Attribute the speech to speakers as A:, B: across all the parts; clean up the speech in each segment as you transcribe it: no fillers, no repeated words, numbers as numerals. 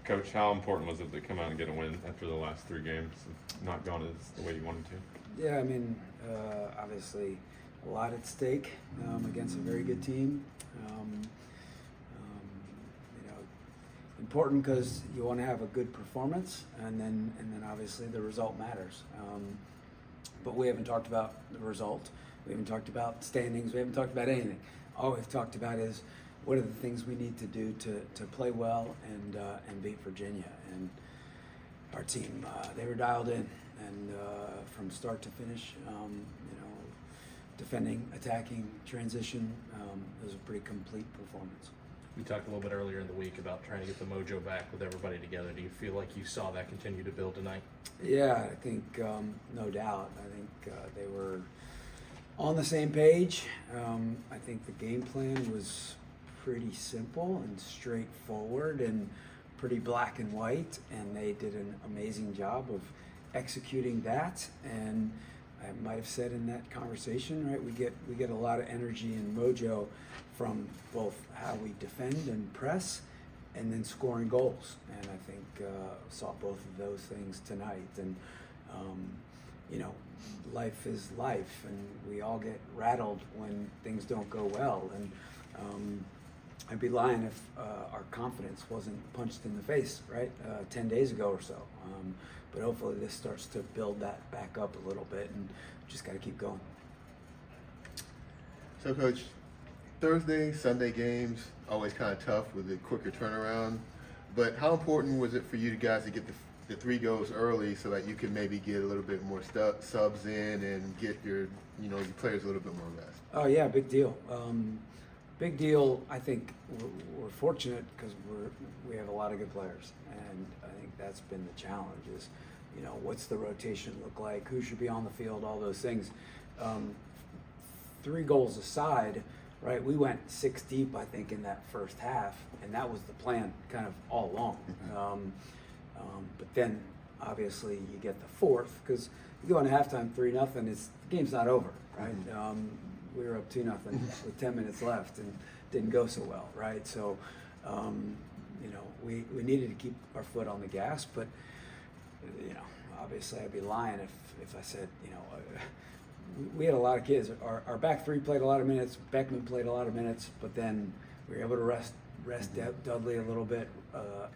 A: Coach, how important was it to come out and get a win after the last 3 games and not gone as the way you wanted to?
B: Yeah, I mean, obviously a lot at stake against a very good team. You know, important because you want to have a good performance, and then obviously the result matters. But we haven't talked about the result. We haven't talked about standings. We haven't talked about anything. All we've talked about is what are the things we need to do to play well and beat Virginia. And our team, they were dialed in, and from start to finish, you know, defending, attacking, transition, it was a pretty complete performance.
C: We talked a little bit earlier in the week about trying to get the mojo back with everybody together. Do you feel like you saw that continue to build tonight?
B: Yeah, I think no doubt. I think they were on the same page. I think the game plan was pretty simple and straightforward and pretty black and white, and they did an amazing job of executing that. And I might have said in that conversation, right, we get a lot of energy and mojo from both how we defend and press and then scoring goals. And I think saw both of those things tonight. And you know, life is life, and we all get rattled when things don't go well. And I'd be lying if our confidence wasn't punched in the face, right, 10 days ago or so. But hopefully this starts to build that back up a little bit, and just got to keep going.
D: So, Coach, Thursday, Sunday games, always kind of tough with the quicker turnaround. But how important was it for you guys to get the 3 goals early so that you could maybe get a little bit more subs in and get your players a little bit more rest?
B: Oh yeah, big deal. Big deal. I think we're fortunate because we have a lot of good players, and I think that's been the challenge. Is, you know, what's the rotation look like? Who should be on the field? All those things. 3 goals aside, right? We went 6 deep, I think, in that first half, and that was the plan, kind of all along. But then, obviously, you get the 4th because you go into halftime 3-0. The game's not over, right? We were up 2-0 with 10 minutes left, and didn't go so well, right? So, you know, we needed to keep our foot on the gas, but you know, obviously, I'd be lying if I said, you know, we had a lot of kids. Our back 3 played a lot of minutes. Beckman played a lot of minutes, but then we were able to rest Dudley a little bit,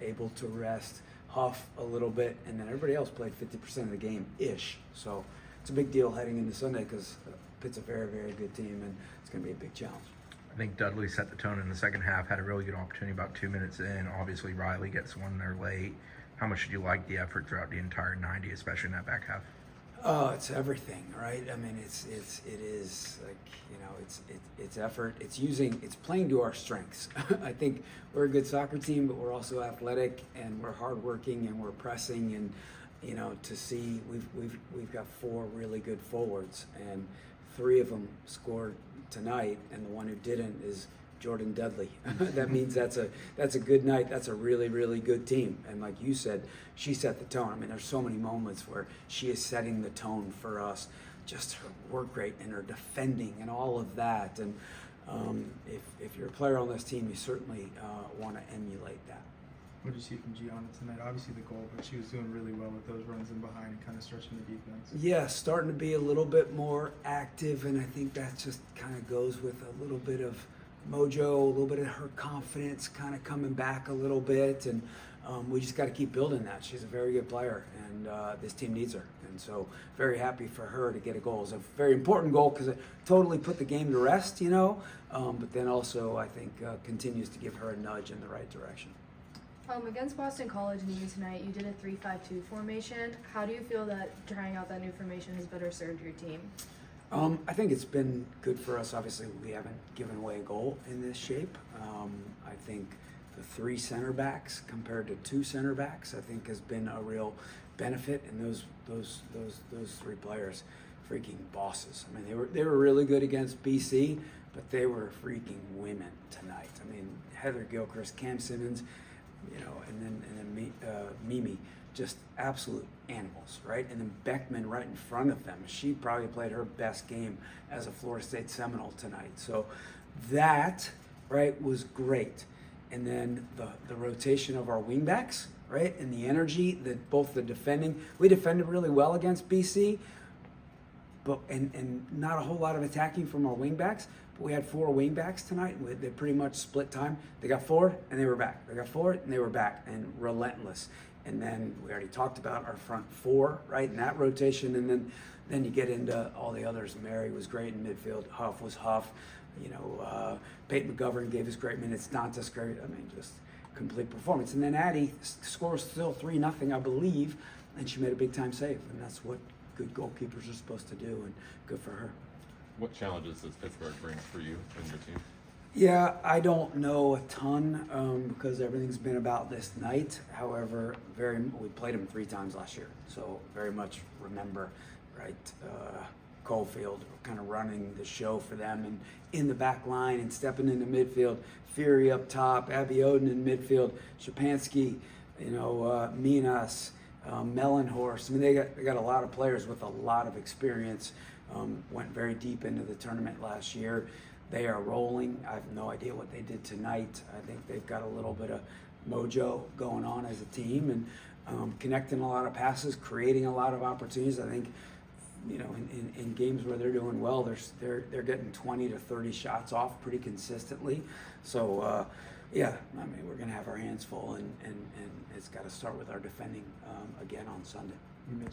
B: able to rest Huff a little bit, and then everybody else played 50% of the game-ish. So it's a big deal heading into Sunday because Pitt's a very, very good team, and it's going to be a big challenge.
E: I think Dudley set the tone in the second half, had a really good opportunity about 2 minutes in. Obviously, Riley gets one there late. How much did you like the effort throughout the entire 90, especially in that back half?
B: Oh, it's everything, right? I mean, it is like, you know, it's effort. It's playing to our strengths. I think we're a good soccer team, but we're also athletic, and we're hardworking, and we're pressing, and you know, to see we've got 4 really good forwards, and 3 of them scored tonight, and the one who didn't is Jordan Dudley. That means that's a good night. That's a really, really good team. And like you said, she set the tone. I mean, there's so many moments where she is setting the tone for us. Just her work rate and her defending and all of that. And if you're a player on this team, you certainly want to emulate that.
F: What did you see from Gianna tonight? Obviously the goal, but she was doing really well with those runs in behind and kind of stretching the defense.
B: Yeah, starting to be a little bit more active, and I think that just kind of goes with a little bit of mojo, a little bit of her confidence kind of coming back a little bit, and we just got to keep building that. She's a very good player, and this team needs her, and so very happy for her to get a goal. It's a very important goal because it totally put the game to rest, you know, but then also I think continues to give her a nudge in the right direction.
G: Against Boston College and tonight, you did a 3-5-2 formation. How do you feel that trying out that new formation has better served your team?
B: I think it's been good for us. Obviously, we haven't given away a goal in this shape. I think the 3 center backs compared to 2 center backs, I think, has been a real benefit. And those 3 players, freaking bosses. I mean, they were really good against BC, but they were freaking women tonight. I mean, Heather Gilchrist, Cam Simmons, you know, and then Mimi, just absolute animals, right? And then Beckman right in front of them. She probably played her best game as a Florida State Seminole tonight. So that, right, was great. And then the rotation of our wingbacks, right? And the energy that both the defending, we defended really well against BC, but and not a whole lot of attacking from our wingbacks. But we had 4 wingbacks tonight. They pretty much split time. They got forward and they were back. They got forward and they were back, and relentless. And then we already talked about our front 4, right, in that rotation. And then you get into all the others. Mary was great in midfield. Huff was Huff. Peyton McGovern gave us great minutes. Dantas great. I mean, just complete performance. And then Addie scores still 3-0, I believe, and she made a big time save. And that's what good goalkeepers are supposed to do, and good for her.
A: What challenges does Pittsburgh bring for you and your team?
B: Yeah, I don't know a ton because everything's been about this night. However, we played them 3 times last year, so very much remember, right? Coalfield kind of running the show for them, and in the back line and stepping into midfield. Fury up top, Abby Oden in midfield, Shapansky, Minas, Mellenhorst. I mean, they got a lot of players with a lot of experience. Went very deep into the tournament last year. They are rolling. I have no idea what they did tonight. I think they've got a little bit of mojo going on as a team, and connecting a lot of passes, creating a lot of opportunities. I think, in games where they're doing well, they're getting 20 to 30 shots off pretty consistently. So, yeah, I mean, we're gonna have our hands full, and it's got to start with our defending again on Sunday.
F: You mentioned